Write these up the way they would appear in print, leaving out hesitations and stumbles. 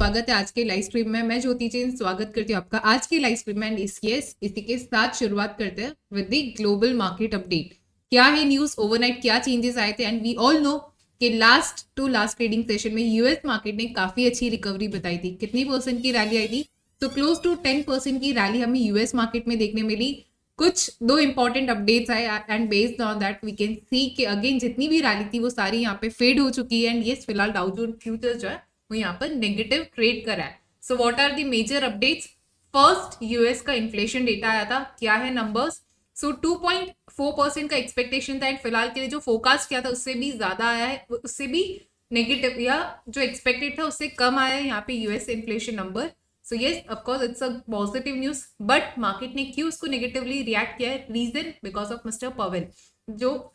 स्वागत है आज के लाइव स्ट्रीम में। मैं ज्योति जैन स्वागत करती हूँ आपका आज के लाइव स्ट्रीम में। एंड इसी के साथ शुरुआत करते हैं with the global market update. क्या है न्यूज, ओवरनाइट क्या चेंजेस आए थे। एंड वी ऑल नो कि लास्ट ट्रेडिंग सेशन में यूएस मार्केट ने काफी अच्छी रिकवरी बताई थी। कितनी परसेंट की रैली आई थी? तो क्लोज टू 10% की रैली हमें यूएस मार्केट में देखने मिली। कुछ दो इंपॉर्टेंट अपडेट्स आए and based on that we can see कि अगेन जितनी भी रैली थी वो सारी यहाँ पे फेड हो चुकी है। एंड ये फिलहाल डाउ जोन्स फ्यूचर्स जो है वो यहाँ पर नेगेटिव ट्रेड करा है। So what are the major updates? First, US का इन्फ्लेशन डेटा आया था। क्या है नंबर्स? सो 2.4% का एक्सपेक्टेशन था एंड फिलहाल के लिए जो फोकास्ट किया था उससे भी ज्यादा आया है, उससे भी नेगेटिव या जो एक्सपेक्टेड था उससे कम आया है यहाँ पे US inflation number. So yes, of course it's a positive news, but market ने क्यों उसको नेगेटिवली रिएक्ट किया है? Reason because of mister Powell, जो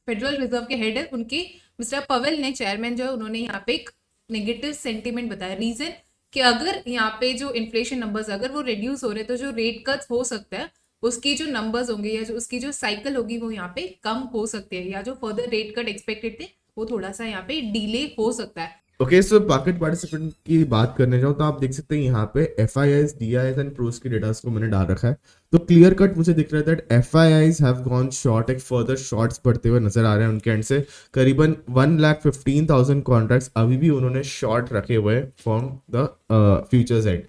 फेडरल रिजर्व के हेड है। उनके मिस्टर पवेल ने, चेयरमैन जो है, उन्होंने यहाँ पे एक नेगेटिव सेंटीमेंट बताया। रीजन कि अगर यहाँ पे जो इन्फ्लेशन नंबर्स अगर वो रिड्यूस हो रहे तो जो रेट कट्स हो सकता है उसकी जो नंबर्स होंगे या जो उसकी जो साइकिल होगी वो यहाँ पे कम हो सकती है, या जो फर्दर रेट कट एक्सपेक्टेड थे वो थोड़ा सा यहाँ पे डिले हो सकता है। ओके, सो मार्केट पार्टिसिपेंट की बात करने जाऊँ तो आप देख सकते हैं यहाँ पे FIIs, DIIs एंड प्रोस के डेटास को मैंने डाल रखा है। तो क्लियर कट मुझे दिख रहा है that FIIs have gone short, एक फर्दर शॉर्ट्स बढ़ते हुए नजर आ रहे हैं उनके एंड से। करीबन 1,15,000 कॉन्ट्रैक्ट्स अभी भी उन्होंने शॉर्ट रखे हुए हैं फ्रॉम द फ्यूचर्स एंड।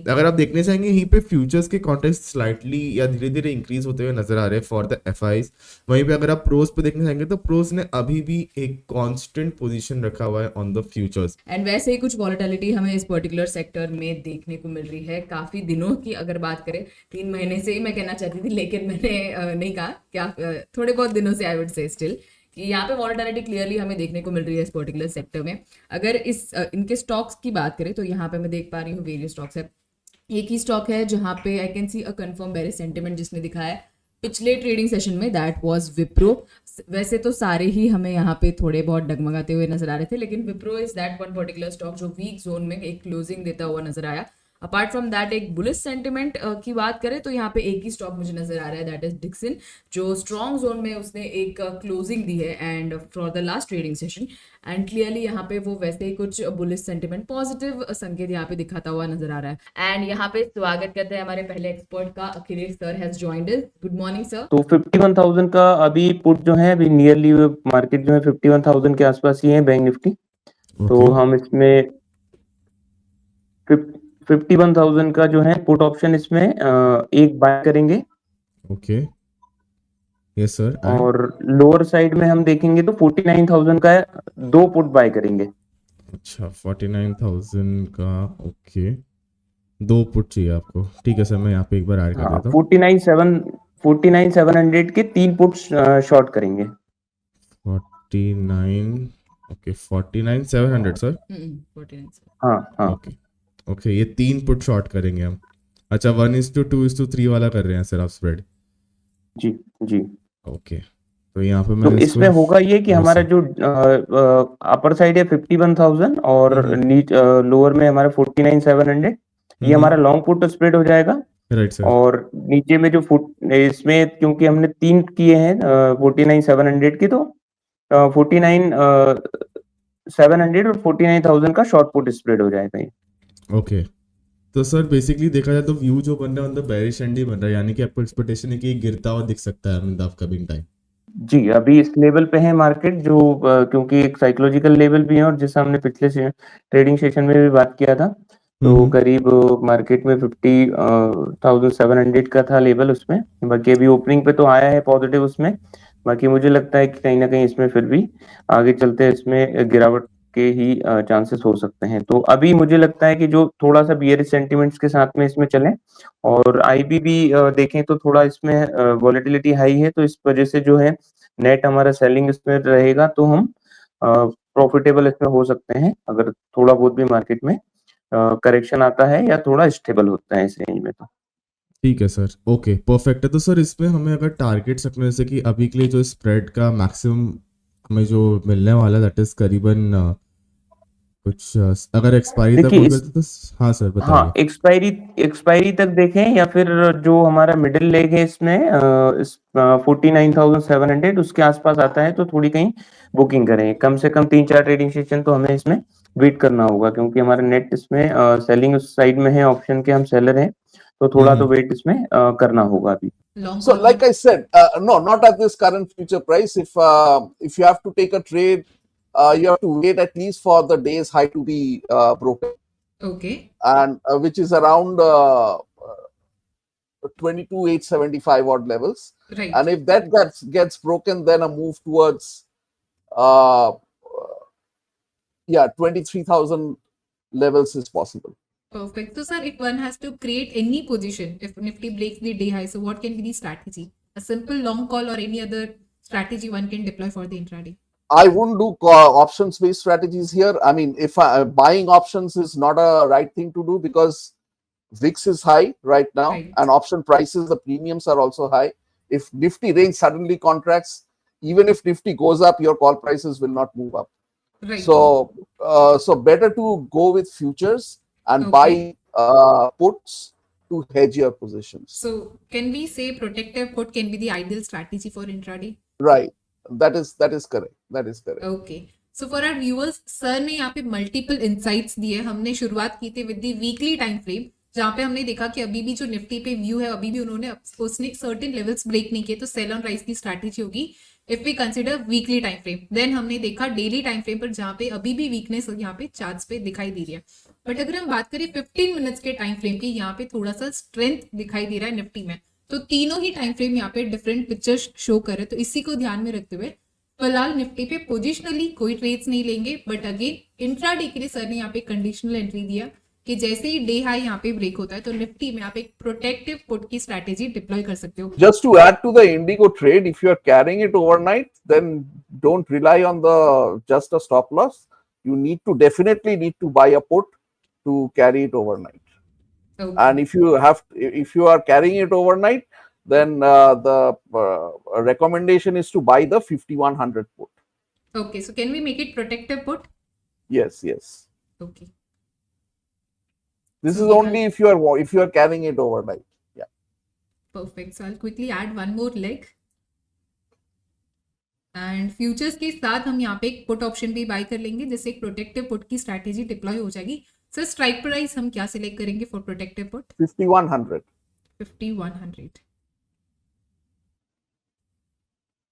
अगर आप देखने जाएंगे यहीं पे फ्यूचर्स के कॉन्ट्रैक्ट स्लाइटली या धीरे धीरे इंक्रीज होते हुए नजर आ रहे हैं फॉर द FIs। वहीं पे अगर आप प्रोस पे देखने जाएंगे तो प्रोस ने अभी भी एक कांस्टेंट पोजीशन रखा हुआ है ऑन द फ्यूचर्स। एंड वैसे ही कुछ वॉलेटिलिटी हमें इस पर्टिकुलर सेक्टर में देखने को मिल रही है काफी दिनों की। अगर बात करें 3 महीने से ही मैं कहना चाहती थी, लेकिन मैंने नहीं कहा, क्या थोड़े बहुत दिनों से आई वुड से स्टिल कि यहाँ पे वॉलेटिलिटी क्लियरली हमें देखने को मिल रही है इस पर्टिकुलर सेक्टर में। अगर इनके स्टॉक्स की बात करें तो यहाँ पे मैं देख पा रही हूँ वेरियस स्टॉक्स है। एक ही स्टॉक है जहाँ पे I can see a confirm bearish sentiment जिसने दिखाया है पिछले ट्रेडिंग सेशन में, दैट वाज विप्रो। वैसे तो सारे ही हमें यहाँ पे थोड़े बहुत डगमगाते हुए नजर आ रहे थे, लेकिन Wipro is that one particular stock जो वीक जोन में एक क्लोजिंग देता हुआ नजर आया। अपार्ट फ्रॉम दैट एक बुलिश सेंटिमेंट की बात करें तो यहाँ पे एक ही स्टॉक मुझे नजर आ रहा है, दैट इज डिक्सन, जो स्ट्रॉन्ग जोन में उसने एक क्लोजिंग दी है and for the last trading session. And clearly यहाँ पे वो वैसे ही कुछ बुलिश सेंटिमेंट पॉजिटिव संकेत यहाँ पे दिखाता हुआ नजर आ रहा है। एंड यहाँ पे स्वागत करते हैं हमारे पहले एक्सपर्ट का, Akhilesh sir has joined us. Good morning sir. तो 51,000 का अभी पुट जो है अभी नियरली मार्केट जो है 51,000 के आसपास ही है बैंक निफ्टी। तो हम इसमें 51,000 का जो है पुट ऑप्शन इसमें एक बाय करेंगे। Okay, yes sir. और लोअर साइड में हम देखेंगे तो 49,000 का दो पुट बाय करेंगे। अच्छा, 49,000 का, ओके, दो पुट चाहिए आपको। ठीक है सर, मैं यहाँ पे एक बार ऐड कर देता हूँ। 49,700 के 3 पुट शॉर्ट करेंगे। 49, ओके, 49,700 सर। 49 हाँ ओके ओके, ये 3 पुट शॉर्ट करेंगे हम। अच्छा, 1:2:3 वाला कर रहे हैं सर आप स्प्रेड? जी जी। ओके, तो यहाँ पे तो मैं इसमें होगा ये कि हमारा जो अपर साइड है 51,000 और लोअर में हमारा 49,700, ये हमारा लॉन्ग पुट स्प्रेड हो जाएगा। Right sir. और नीचे में जो फुट इसमें क्योंकि हमने 3 किए हैं 49,700 की, तो 49,700 और 49,000 का शॉर्ट पुट स्प्रेड हो जाएगा ये। ओके, तो सर बेसिकली देखा जाए तो व्यू जो बन रहा है on the bearish and he बन रहा है, यानी कि आपको एक्सपेक्टेशन है कि ये गिरता हुआ दिख सकता है इन द अपकमिंग टाइम। जी, अभी इस लेवल पे है मार्केट जो क्योंकि एक साइकोलॉजिकल लेवल भी है, और जैसा हमने पिछले ट्रेडिंग सेशन में भी बात किया था, तो करीब मार्केट में 50,700 का था लेवल उसमें। बाकी अभी ओपनिंग पे तो आया है पॉजिटिव उसमें। बाकी मुझे लगता है कि कहीं ना कहीं इसमें फिर भी आगे चलते इसमें गिरावट के ही चांसेस हो सकते हैं। तो अभी मुझे लगता है कि जो थोड़ा सा बियरिश सेंटिमेंट्स के साथ में इसमें चलें, और IB भी देखें तो थोड़ा इसमें वॉलेटिलिटी हाई है, तो इस वजह से जो है नेट हमारा सेलिंग इसमें रहेगा, तो हम प्रॉफिटेबल इसमें हो सकते हैं अगर थोड़ा बहुत भी मार्केट में करेक्शन आता है या थोड़ा स्टेबल होता है इस रेंज में। तो ठीक है सर, ओके, परफेक्ट है। तो सर इसमें हमें अगर टारगेट्स रखने, जैसे कि अभी के लिए जो स्प्रेड का मैक्सिमम हमें जो मिलने वाला है दैट इज करीबन कुछ, अगर एक्सपायरी तक हो तो हाँ सर बताइए। हाँ, एक्सपायरी तक देखें या फिर जो हमारा मिडिल लेग है इसमें 49,700 उसके आसपास आता है, तो थोड़ी कहीं बुकिंग करें। कम से कम 3-4 ट्रेडिंग सेशन तो हमें इसमें वेट करना होगा क्योंकि हमारा नेट इसमें सेलिंग साइड में है, ऑप्शन के हम सेलर हैं, तो थोड़ा तो वेट इसमें करना होगा अभी। Long So, like I said, no, not at this current future price. If you have to take a trade, you have to wait at least for the day's high to be broken, okay and which is around 22,875 odd levels. Right And if that gets broken, then a move towards uh, 23,000 levels is possible. Perfect. So, sir, if one has to create any position, if Nifty breaks the day high, so what can be the strategy? A simple long call or any other strategy one can deploy for the intraday? I wouldn't do options based strategies here. I mean, if buying options is not a right thing to do because VIX is high right now, Right. and option prices, the premiums are also high. If Nifty range suddenly contracts, even if Nifty goes up, your call prices will not move up. Right. So better to go with futures and buy puts to hedge your positions. So, can we say protective put can be the ideal strategy for intraday? Right. That is correct. That is correct. Okay so for our viewers sir ने यहाँ पे multiple insights दिए हमने शुरुआत की थी with the weekly time frame जहाँ पे हमने देखा कि अभी भी जो निफ्टी पे व्यू है अभी भी उन्होंने उसने सर्टेन लेवल्स ब्रेक नहीं किए तो सेल ऑन राइज की स्ट्रैटेजी होगी if we consider weekly time frame then हमने देखा डेली टाइम फ्रेम पर जहाँ पे अभी भी वीकनेस यहाँ पे चार्ट्स पे दिखाई दे रही है बट अगर हम बात करें 15 मिनट्स के टाइम फ्रेम की यहाँ पे थोड़ा सा स्ट्रेंथ दिखाई दे रहा है निफ्टी में तो तीनों ही टाइम फ्रेम यहाँ पे डिफरेंट पिक्चर्स शो कर रहे हैं तो इसी को ध्यान में रखते हुए फिलहाल निफ्टी पे पोजिशनली कोई ट्रेड्स नहीं लेंगे बट अगेन इंट्राडे के लिए सर ने यहाँ पे कंडीशनल एंट्री दिया कि जैसे ही डे हाई यहाँ पे ब्रेक होता है तो निफ्टी में आप एक प्रोटेक्टिव पुट की स्ट्रैटेजी डिप्लॉय कर सकते हो Just to add to the Indigo trade, if you are carrying it overnight, then don't rely on the just a stop loss. You definitely need to buy a put to carry it overnight. Okay. And if you are carrying it overnight, then the recommendation is to buy the 5100 put. Okay, so can we make it protective put? Yes. Okay. This So is we only if you are carrying it overnight. Yeah. Perfect. So I'll quickly add one more leg. And futures के साथ हम यहाँ पे एक put option भी bye कर लेंगे जिससे एक प्रोटेक्टिव पुट की स्ट्रैटेजी डिप्लॉय हो जाएगी सर स्ट्राइक प्राइस हम क्या सिलेक्ट करेंगे for protective put 5100. 5100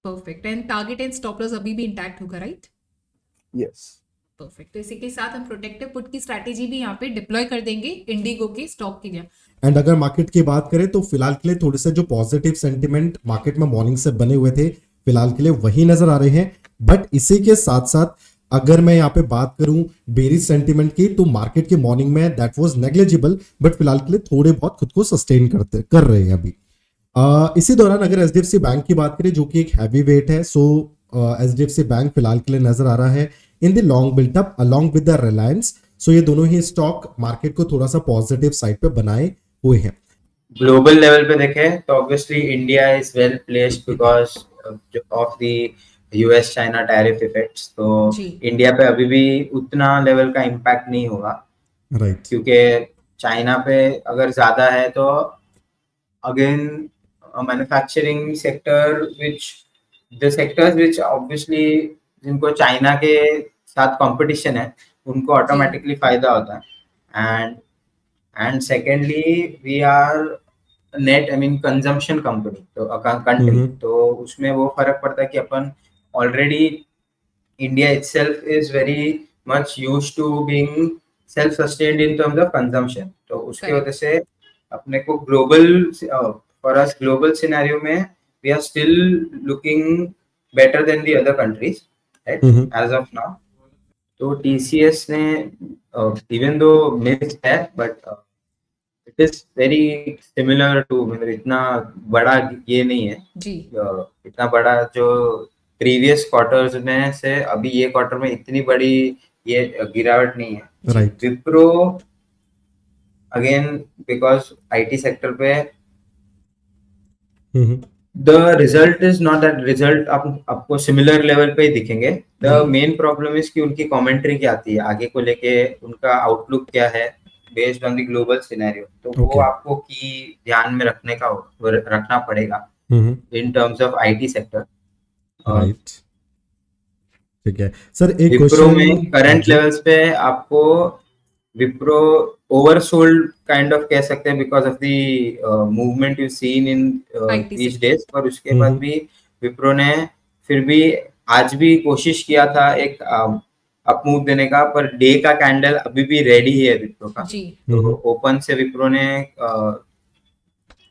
perfect and target and stop loss अभी भी इंटैक्ट होगा राइट Yes. परफेक्ट तो इसी के साथ हम प्रोटेक्टिव पुट की स्ट्रैटेजी भी यहाँ पे डिप्लॉय कर देंगे इंडिगो के स्टॉक के लिए एंड अगर मार्केट की बात करें तो फिलहाल के लिए थोड़े से जो पॉजिटिव सेंटिमेंट मार्केट में मॉर्निंग से बने हुए थे फिलहाल के लिए वही नजर आ रहे हैं बट इसी के साथ साथ अगर मैं यहाँ पे बात करूं बेरिश सेंटिमेंट की तो मार्केट के मॉर्निंग में दैट वाज नेग्लिजिबल बट फिलहाल के लिए थोड़े बहुत खुद को सस्टेन कर रहे हैं अभी इसी दौरान अगर एचडीएफसी बैंक की बात करें जो कि एक हैवी वेट है सो एचडीएफसी बैंक फिलहाल के लिए नजर आ रहा है in the long built up along with the Reliance so ये दोनों ही स्टॉक मार्केट को थोड़ा सा पॉजिटिव साइड पे बनाए हुए हैं ग्लोबल लेवल पे देखें तो obviously India is well placed because of the US China tariff effects तो जी। इंडिया पे अभी भी उतना लेवल का इम्पैक्ट नहीं होगा राइट क्योंकि चाइना पे अगर ज्यादा है तो again manufacturing sector the sectors which obviously जिनको चाइना के साथ कंपटीशन है उनको ऑटोमेटिकली फायदा होता है and secondly we are net I mean consumption company तो कंट्री तो उसमें वो फर्क पड़ता है कि अपन already India itself is very much used to being self sustained in terms of consumption तो उसकी Correct. वजह से अपने को global for us global scenario में we are still looking better than the other countries right as of now तो TCS ने even though mixed है but it is very similar to मतलब इतना बड़ा ये नहीं है जी इतना बड़ा जो प्रीवियस क्वार्टर्स में से अभी ये क्वार्टर में इतनी बड़ी ये गिरावट नहीं है right Wipro again because IT sector पे the result is not that result आपको सिमिलर लेवल पे ही दिखेंगे द मेन प्रॉब्लम इज कि उनकी कमेंट्री क्या आती है आगे को लेके उनका आउटलुक क्या है based on the global scenario तो वो आपको की ध्यान में रखना पड़ेगा इन terms of IT sector right ठीक है सर, एक विप्रो में क्वेश्चन करंट लेवल्स पे आपको विप्रो ओवरसोल्ड काइंड ऑफ कह सकते हैं because of the movement you seen in IT these sector. Days, पर उसके बाद भी विप्रो ने फिर भी आज भी कोशिश किया था एक अप मूव देने का, पर डे का कैंडल अभी भी रेडी है विप्रो का। जी तो ओपन से विप्रो ने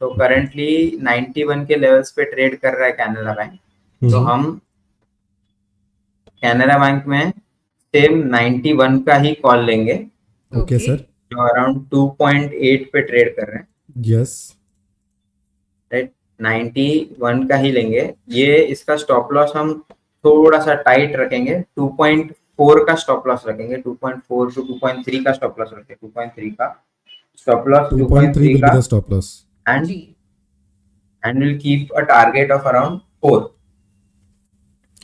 तो करंटली 91 के लेवल्स पे ट्रेड कर रहा है कैनरा बैंक। तो हम कैनरा बैंक में सेम 91 का ही कॉल लेंगे, ओके सर, जो अराउंड 2.8 पे ट्रेड कर रहे हैं, यस, राइट। 91 का ही लेंगे। ये इसका स्टॉप लॉस हम थोड़ा सा टाइट रखेंगे, 2.4 का स्टॉप लॉस रखेंगे, 2.4 टू 2.3 का स्टॉप लॉस रखेंगे, 2.3 का stop loss, 2.3 will be the stop loss. and जी we'll keep a target of around 4.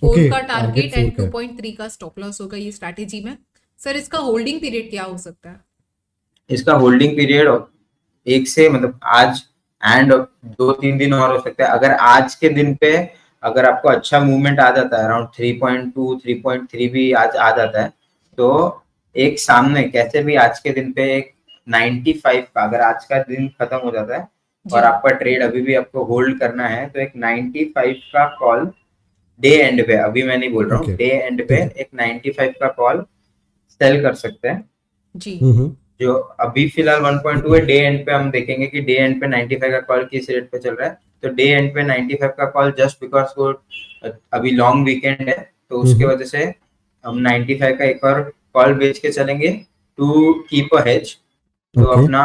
4 Okay, का target टारगेट 4 एंड का है। 2.3 का स्टॉप लॉस होगा ये स्ट्रैटेजी में। सर इसका होल्डिंग पीरियड क्या हो सकता है? इसका होल्डिंग पीरियड एक से मतलब आज एंड 2-3 दिन और हो सकता है। अगर आज के दिन पे अगर आपको अच्छा मूवमेंट आ जाता है, अराउंड 3.2 3.3 भी आज आ जाता है, तो एक सामने कैसे भी आज के दिन पे एक 95 का, अगर आज का दिन खत्म हो जाता है और आपका ट्रेड अभी भी आपको होल्ड करना है, तो एक 95 का कॉल डे एंड पे, अभी मैं नहीं बोल रहा हूँ, Okay. डे एंड पे एक 95 का कॉल सेल कर सकते हैं। जी जो अभी फिलहाल 1.2 है, डे एंड पे हम देखेंगे कि डे एंड पे 95 का कॉल किस रेट पे चल रहा है। तो डे एंड पे 95 का कॉल जस्ट बिकॉज वो अभी लॉन्ग वीकेंड है, तो उसके वजह से हम 95 का एक और कॉल बेच के चलेंगे टू कीप अ हेज। तो Okay. अपना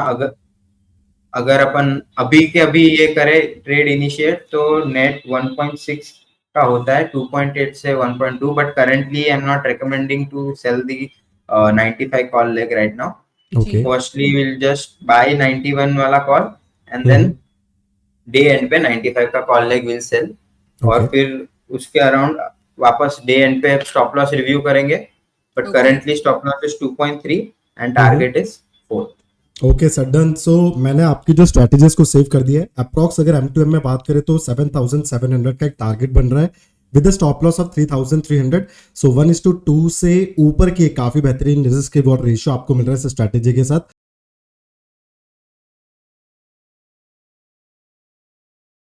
अगर अपन अभी के अभी ये करें ट्रेड इनिशिएट, तो नेट 1.6 का होता है, 2.8 से 1.2, but currently I am not recommending to sell the 95 call leg right now. Okay. Firstly will just buy 91 वाला call and then day end पे 95 का कॉल लेग विल सेल, और Okay. फिर उसके अराउंड वापस डे एंड पे stop loss review करेंगे, but Okay. Currently stop loss is 2.3 and target is 4। Okay sir, done. So मैंने आपकी जो स्ट्रेटेजीज को सेव कर दिया है। अप्रॉक्स अगर M2M में बात करें तो 7,700 का एक टारगेट बन रहा है विद स्टॉप लॉस ऑफ 3,300। सो 1:2 से ऊपर की काफी बेहतरीन रिस्क रिवॉर्ड रेशियो आपको मिल रहा है इस स्ट्रेटेजी के साथ।